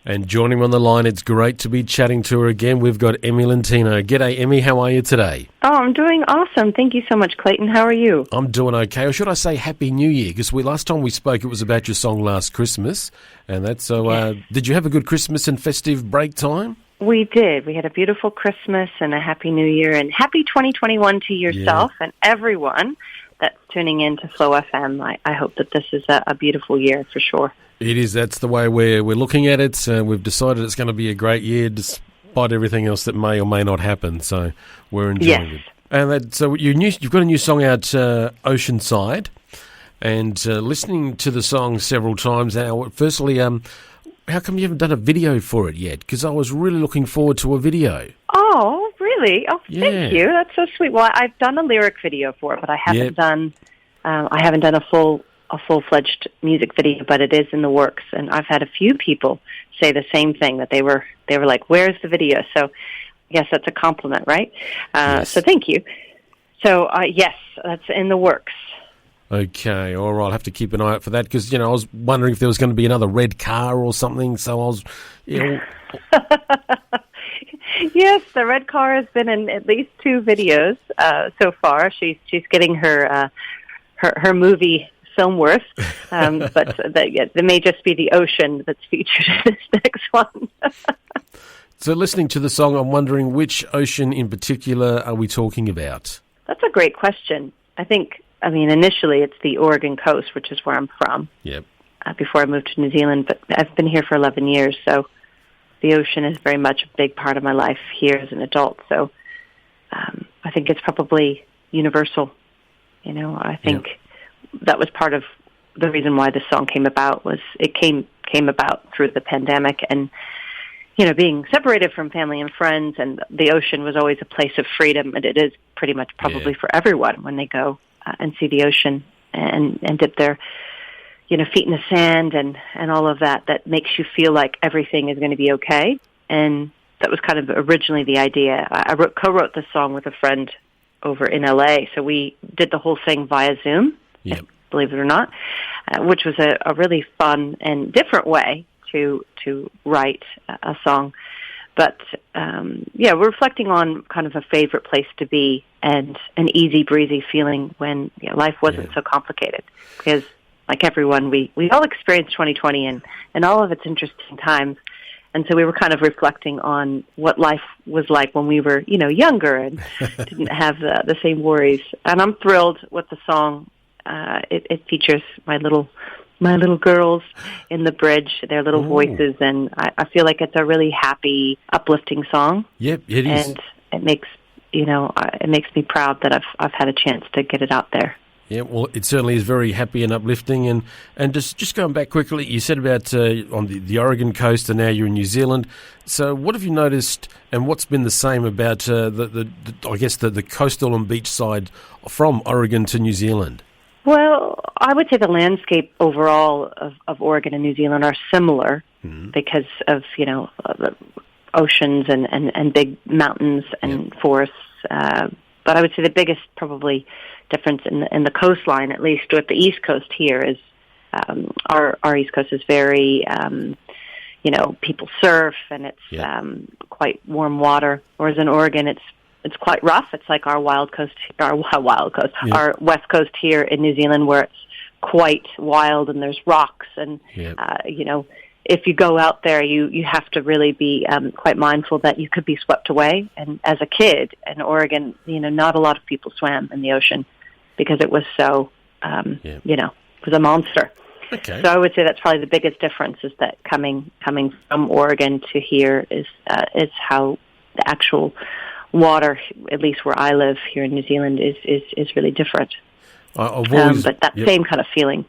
And joining me on the line, it's great to be chatting to her again. We've got Emme Lentino. G'day, Emme. How are you today? Oh, I'm doing awesome. Thank you so much, Clayton. How are you? I'm doing okay. Or should I say Happy New Year? Because last time we spoke, it was about your song Last Christmas. And that's so. Did you have a good Christmas and festive break time? We did. We had a beautiful Christmas and a Happy New Year. And happy 2021 to yourself and everyone that's tuning in to Flow FM. I hope that this is a beautiful year for sure. It is. That's the way we're looking at it. We've decided it's going to be a great year despite everything else that may or may not happen. So we're enjoying it. And so you've got a new song out, Oceanside, and listening to the song several times now. Firstly, how come you haven't done a video for it yet? Because I was really looking forward to a video. Oh, really? Oh, thank you. That's so sweet. Well, I've done a lyric video for it, but I haven't done a full-fledged music video, but it is in the works. And I've had a few people say the same thing, that they were like, "Where's the video?" So I guess that's a compliment, right? Yes. So thank you. So yes, that's in the works. Okay, all right. I'll have to keep an eye out for that because, I was wondering if there was going to be another red car or something. So I was, Yes, the red car has been in at least 2 videos so far. She's getting her movie film worth, but there may just be the ocean that's featured in this next one. So listening to the song, I'm wondering which ocean in particular are we talking about? That's a great question. Initially it's the Oregon coast, which is where I'm from. Yep. Before I moved to New Zealand, but I've been here for 11 years, so the ocean is very much a big part of my life here as an adult. So I think it's probably universal. I think that was part of the reason why this song came about. Was it came about through the pandemic, and being separated from family and friends, and the ocean was always a place of freedom, and it is pretty much probably for everyone when they go and see the ocean and dip their feet in the sand and all of that makes you feel like everything is going to be okay. And that was kind of originally the idea. I co-wrote this song with a friend over in LA, so we did the whole thing via Zoom. Yep. Believe it or not, which was a really fun and different way to write a song. But we're reflecting on kind of a favorite place to be and an easy breezy feeling when life wasn't so complicated. Because like everyone, we all experienced 2020 and all of its interesting times. And so we were kind of reflecting on what life was like when we were, younger and didn't have the same worries. And I'm thrilled with the song. It features my little girls in the bridge, their little voices, and I feel like it's a really happy, uplifting song. Yep, it is. And it makes me proud that I've had a chance to get it out there. Yeah, well, it certainly is very happy and uplifting. And just going back quickly, you said about on the Oregon coast, and now you're in New Zealand. So what have you noticed, and what's been the same about the coastal and beach side from Oregon to New Zealand? Well, I would say the landscape overall of Oregon and New Zealand are similar because of, the oceans and big mountains and forests. But I would say the biggest probably difference in the coastline, at least with the East Coast here, is our East Coast is very, people surf and it's quite warm water, whereas in Oregon it's quite rough. It's like our West Coast here in New Zealand, where it's quite wild and there's rocks. And, if you go out there, you have to really be quite mindful that you could be swept away. And as a kid in Oregon, not a lot of people swam in the ocean because it was so, it was a monster. Okay. So I would say that's probably the biggest difference, is that coming from Oregon to here is how the actual water, at least where I live here in New Zealand, is really different. I've always, but that same kind of feeling,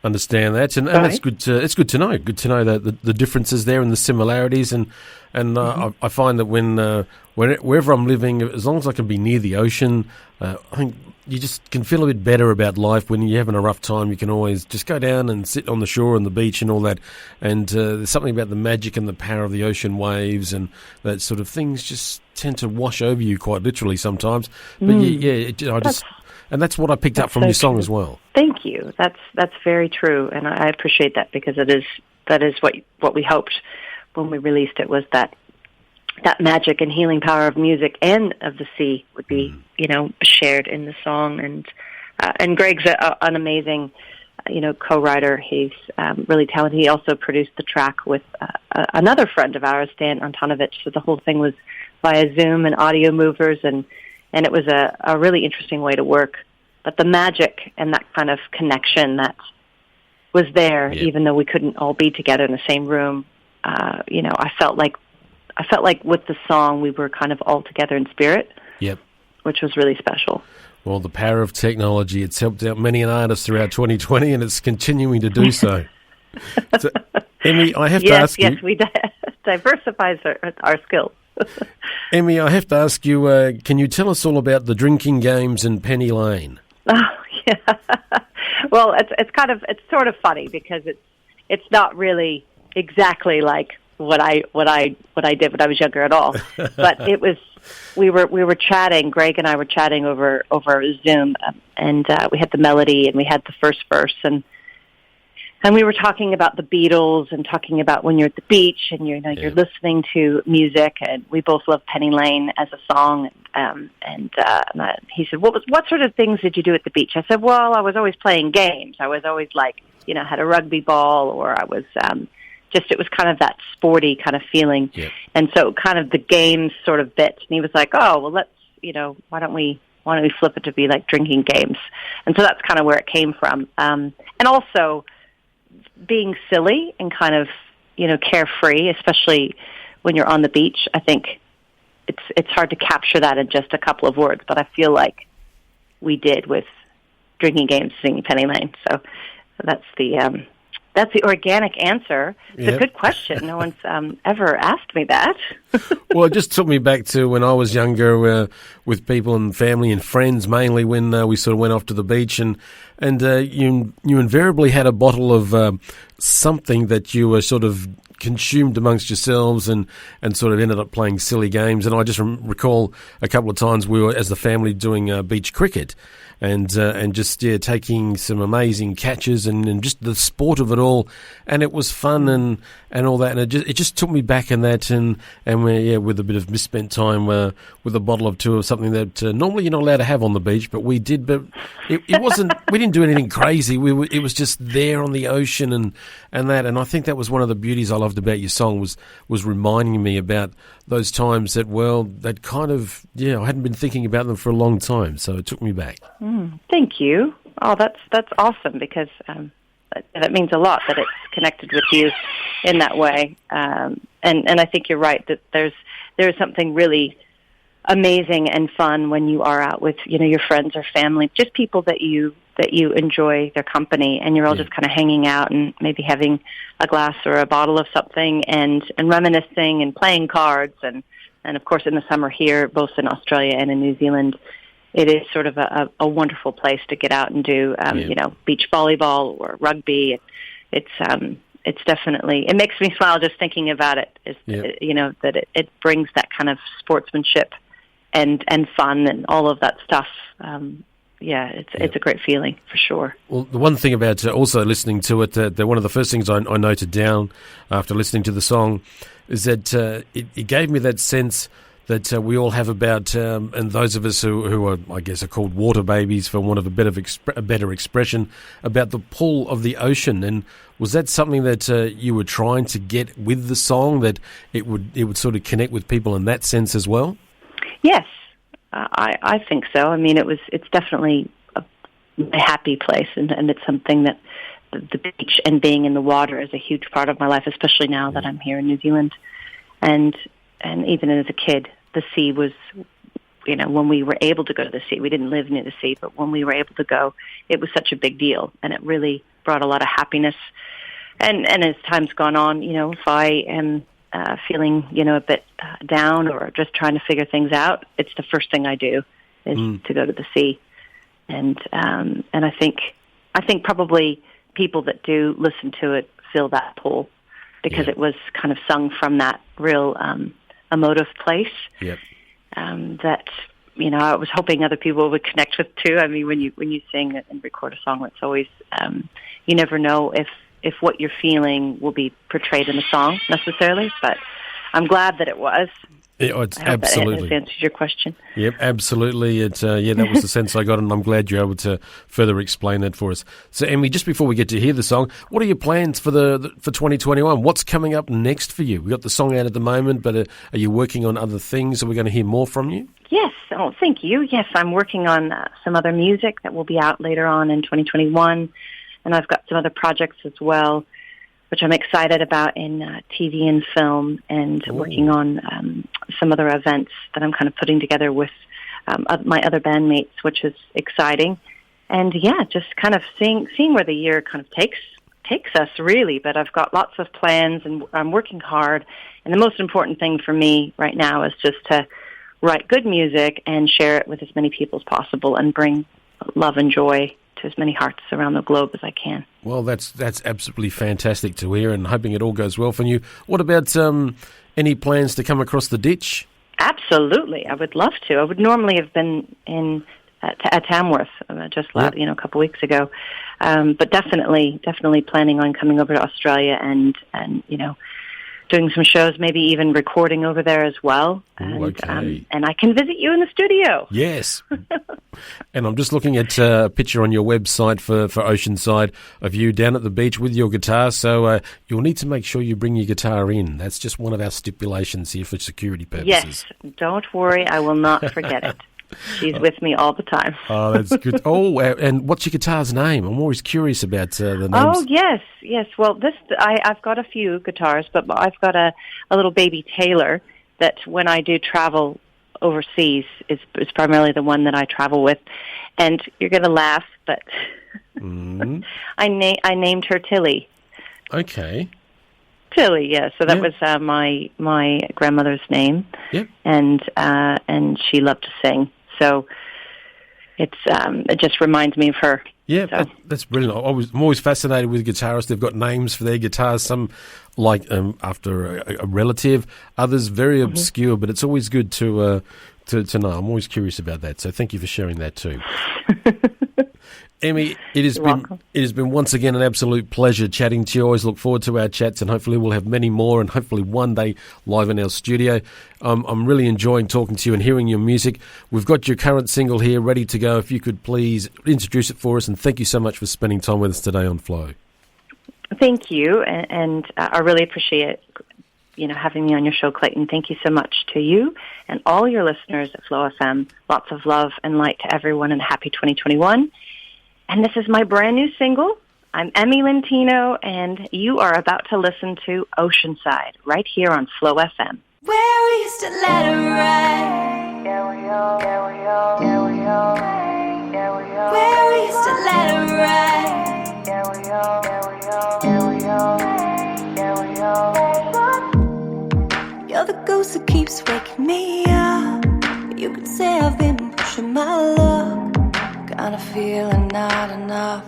Understand that, and that's good. It's good to know. Good to know that the differences there and the similarities, and I find that wherever I'm living, as long as I can be near the ocean, I think you just can feel a bit better about life. When you're having a rough time, you can always just go down and sit on the shore and the beach and all that. And there's something about the magic and the power of the ocean waves and that sort of things just tend to wash over you quite literally sometimes. But And that's what I picked up from your song as well. Thank you. That's very true, and I appreciate that, because that is what we hoped when we released it, was that magic and healing power of music and of the sea would be, shared in the song. And Greg's an amazing, co-writer. He's really talented. He also produced the track with another friend of ours, Dan Antonovich. So the whole thing was via Zoom and audio movers, and it was a really interesting way to work. But the magic and that kind of connection that was there, even though we couldn't all be together in the same room, I felt like with the song we were kind of all together in spirit. Yep. Which was really special. Well, the power of technology, it's helped out many an artist throughout 2020, and it's continuing to do so. So, Emme, I have to ask you... Yes, we diversifies our skills. Emme, I have to ask you, can you tell us all about the drinking games in Penny Lane? Oh, yeah. Well, it's sort of funny, because it's not really exactly like what I did when I was younger at all. But it was, we were chatting, Greg and I were chatting over Zoom, and we had the melody and we had the first verse, and we were talking about the Beatles and talking about when you're at the beach and you're listening to music, and we both love Penny Lane as a song. He said, what sort of things did you do at the beach? I said, well, I was always playing games. I was always had a rugby ball, or I was it was kind of that sporty kind of feeling. Yeah. And so kind of the games sort of bit. And he was like, oh, well, let's, why don't we flip it to be like drinking games? And so that's kind of where it came from. And also being silly and kind of, carefree, especially when you're on the beach. I think it's hard to capture that in just a couple of words, but I feel like we did with drinking games, singing Penny Lane. So that's the organic answer. It's a good question. No one's ever asked me that. Well, it just took me back to when I was younger, with people and family and friends, mainly when we sort of went off to the beach, and you invariably had a bottle of something that you were sort of consumed amongst yourselves, and sort of ended up playing silly games. And I just recall a couple of times we were, as the family, doing beach cricket, and just taking some amazing catches, and just the sport of it all, and it was fun and all that, and it just took me back in that, and with a bit of misspent time with a bottle of two of something that normally you're not allowed to have on the beach, but we did. But it wasn't. We didn't do anything crazy. It was just there on the ocean and that, and I think that was one of the beauties I loved about your song, was reminding me about those times that kind of I hadn't been thinking about them for a long time, so it took me back. Thank you. Oh, that's awesome, because that means a lot that it's connected with you in that way. And I think you're right that there's something really amazing and fun when you are out with your friends or family, just people that you enjoy their company, and you're all just kind of hanging out and maybe having a glass or a bottle of something and reminiscing and playing cards, and of course in the summer here, both in Australia and in New Zealand, it is sort of a wonderful place to get out and do beach volleyball or rugby. It's definitely, it makes me smile just thinking about it. That it brings that kind of sportsmanship and fun and all of that stuff. It's a great feeling for sure. Well, the one thing about also listening to it, that one of the first things I noted down after listening to the song is that it gave me that sense that we all have about, and those of us who are, I guess, are called water babies, for want of a better expression, about the pull of the ocean. And was that something that you were trying to get with the song, that it would sort of connect with people in that sense as well? Yes, I think so. I mean, it's definitely a happy place, and it's something that the beach and being in the water is a huge part of my life, especially now that I'm here in New Zealand. And even as a kid, the sea was, when we were able to go to the sea, we didn't live near the sea, but when we were able to go, it was such a big deal, and it really brought a lot of happiness. And as time's gone on, if I am feeling, a bit down or just trying to figure things out, it's the first thing I do is to go to the sea. And I think probably people that do listen to it feel that pull, because it was kind of sung from that real emotive place. Yep. That I was hoping other people would connect with too. I mean, when you sing and record a song, it's always you never know if what you're feeling will be portrayed in the song necessarily. But I'm glad that it was. Yeah, it's I hope absolutely. that answers your question. Yep, absolutely. That was the sense I got, and I'm glad you're able to further explain that for us. So, Emme, just before we get to hear the song, what are your plans for 2021? What's coming up next for you? We've got the song out at the moment, but are you working on other things? Are we going to hear more from you? Yes. Oh, thank you. Yes, I'm working on some other music that will be out later on in 2021, and I've got some other projects as well, which I'm excited about in TV and film, and working on some other events that I'm kind of putting together with my other bandmates, which is exciting. And just kind of seeing where the year kind of takes us, really. But I've got lots of plans, and I'm working hard. And the most important thing for me right now is just to write good music and share it with as many people as possible, and bring love and joy to as many hearts around the globe as I can. Well, that's absolutely fantastic to hear, and hoping it all goes well for you. What about any plans to come across the ditch? Absolutely, I would love to. I would normally have been at Tamworth just a couple weeks ago, but definitely planning on coming over to Australia and doing some shows, maybe even recording over there as well. And, okay. And I can visit you in the studio. Yes. And I'm just looking at a picture on your website for Oceanside of you down at the beach with your guitar. So you'll need to make sure you bring your guitar in. That's just one of our stipulations here for security purposes. Yes. Don't worry. I will not forget it. She's with me all the time. Oh, that's good. Oh, and what's your guitar's name? I'm always curious about the names. Oh, yes. Well, I've got a few guitars, but I've got a little baby Taylor that when I do travel overseas is primarily the one that I travel with. And you're going to laugh, but I named her Tilly. Okay. Tilly, yeah. So that was my grandmother's name. Yep. And she loved to sing. So it just reminds me of her. Yeah, so. That's brilliant. I'm always fascinated with guitarists. They've got names for their guitars, some like after a relative, others very obscure, but it's always good to know. I'm always curious about that. So thank you for sharing that too. Emme, it has been once again an absolute pleasure chatting to you. I always look forward to our chats, and hopefully we'll have many more, and hopefully one day live in our studio. I'm really enjoying talking to you and hearing your music. We've got your current single here ready to go. If you could please introduce it for us, and thank you so much for spending time with us today on Flow. Thank you, and I really appreciate having me on your show, Clayton. Thank you so much to you and all your listeners at Flow FM. Lots of love and light to everyone, and happy 2021. And this is my brand new single. I'm Emme Lentino, and you are about to listen to Oceanside right here on Flow FM. Where we used to let it ride. Where we used to let it ride. You're the ghost that keeps waking me up. You could say I've been pushing my luck. Kinda feeling not enough,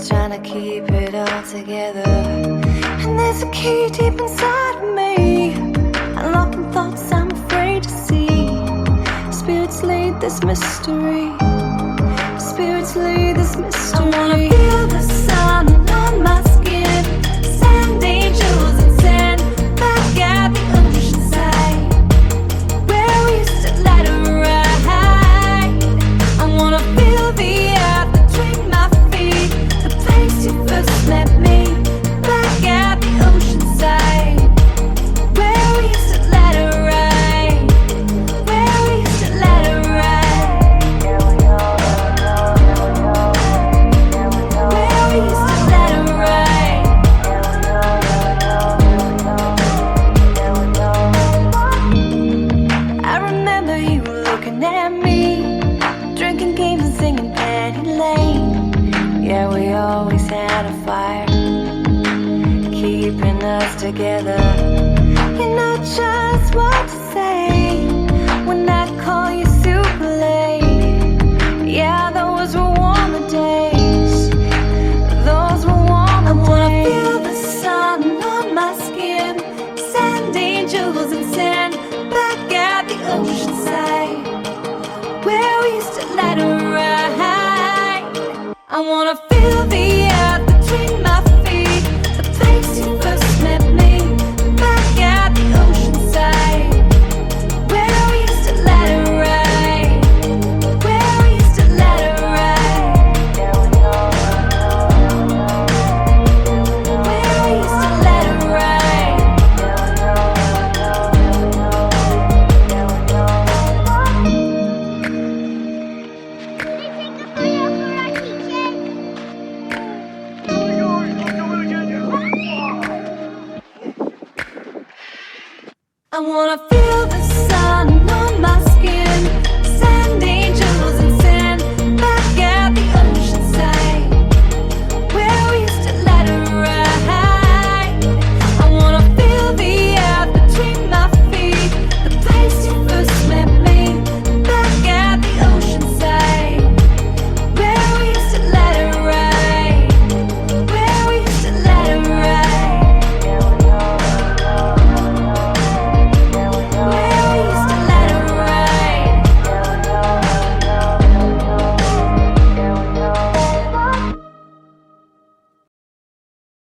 trying to keep it all together. And there's a key deep inside of me, unlocking thoughts I'm afraid to see. Spirits lead this mystery. Spirits lead this mystery. I wanna feel the sun on my skin, sand angels and sand back at the ocean side, where we used to let it ride. I wanna feel the air between my feet, the place you first met me, back at the ocean side, where we used to let it ride, where we used to let it ride, where we used to let it ride. I remember you looking at me, drinking games and singing Penny Lane. Yeah, we always had a fire, keeping us together. You know just what to say when I call you super late. Yeah, those were warmer days. Those were warmer days. I wanna feel the sun on my skin, sand angels and sand back at the ocean side, I wanna feel the sun on my